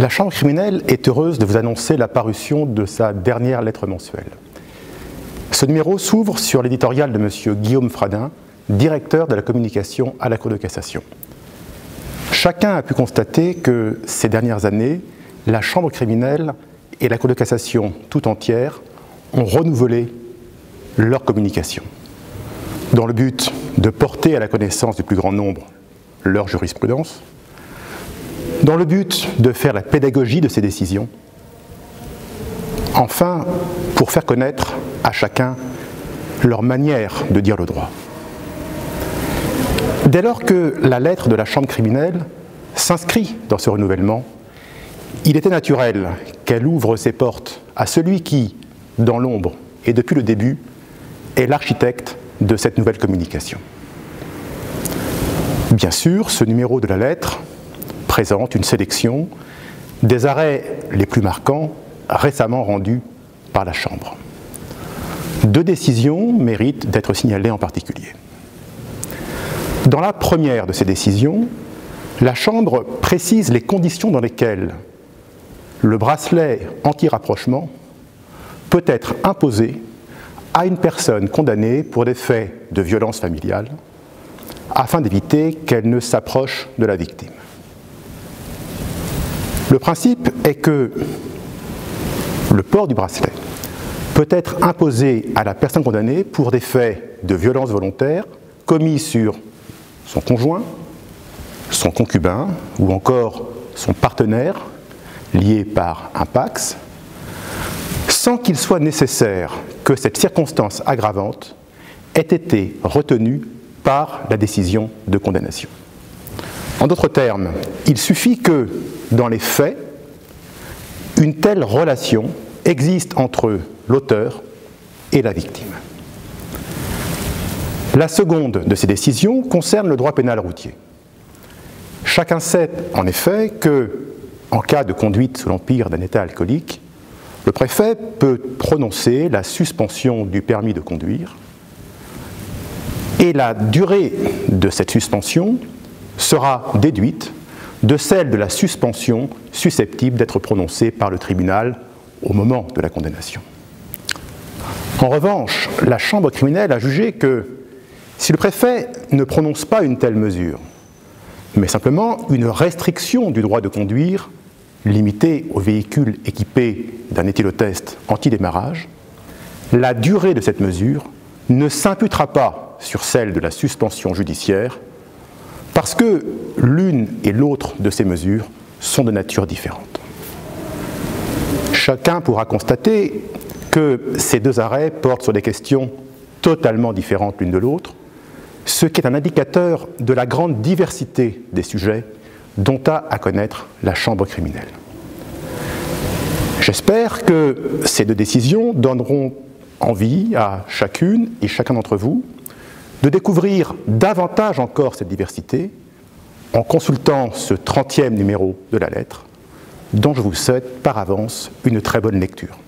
La Chambre criminelle est heureuse de vous annoncer la parution de sa dernière lettre mensuelle. Ce numéro s'ouvre sur l'éditorial de M. Guillaume Fradin, directeur de la communication à la Cour de cassation. Chacun a pu constater que ces dernières années, la Chambre criminelle et la Cour de cassation tout entière ont renouvelé leur communication, dans le but de porter à la connaissance du plus grand nombre leur jurisprudence, dans le but de faire la pédagogie de ces décisions, enfin, pour faire connaître à chacun leur manière de dire le droit. Dès lors que la lettre de la Chambre criminelle s'inscrit dans ce renouvellement, il était naturel qu'elle ouvre ses portes à celui qui, dans l'ombre et depuis le début, est l'architecte de cette nouvelle communication. Bien sûr, ce numéro de la lettre présente une sélection des arrêts les plus marquants récemment rendus par la Chambre. Deux décisions méritent d'être signalées en particulier. Dans la première de ces décisions, la Chambre précise les conditions dans lesquelles le bracelet anti-rapprochement peut être imposé à une personne condamnée pour des faits de violence familiale afin d'éviter qu'elle ne s'approche de la victime. Le principe est que le port du bracelet peut être imposé à la personne condamnée pour des faits de violence volontaire commis sur son conjoint, son concubin ou encore son partenaire lié par un PACS, sans qu'il soit nécessaire que cette circonstance aggravante ait été retenue par la décision de condamnation. En d'autres termes, il suffit que, dans les faits, une telle relation existe entre l'auteur et la victime. La seconde de ces décisions concerne le droit pénal routier. Chacun sait en effet que, en cas de conduite sous l'empire d'un état alcoolique, le préfet peut prononcer la suspension du permis de conduire et la durée de cette suspension sera déduite de celle de la suspension susceptible d'être prononcée par le tribunal au moment de la condamnation. En revanche, la Chambre criminelle a jugé que si le préfet ne prononce pas une telle mesure, mais simplement une restriction du droit de conduire limitée aux véhicules équipés d'un éthylotest anti-démarrage, la durée de cette mesure ne s'imputera pas sur celle de la suspension judiciaire parce que l'une et l'autre de ces mesures sont de nature différente. Chacun pourra constater que ces deux arrêts portent sur des questions totalement différentes l'une de l'autre, ce qui est un indicateur de la grande diversité des sujets dont a à connaître la Chambre criminelle. J'espère que ces deux décisions donneront envie à chacune et chacun d'entre vous de découvrir davantage encore cette diversité en consultant ce 30e numéro de la lettre, dont je vous souhaite par avance une très bonne lecture.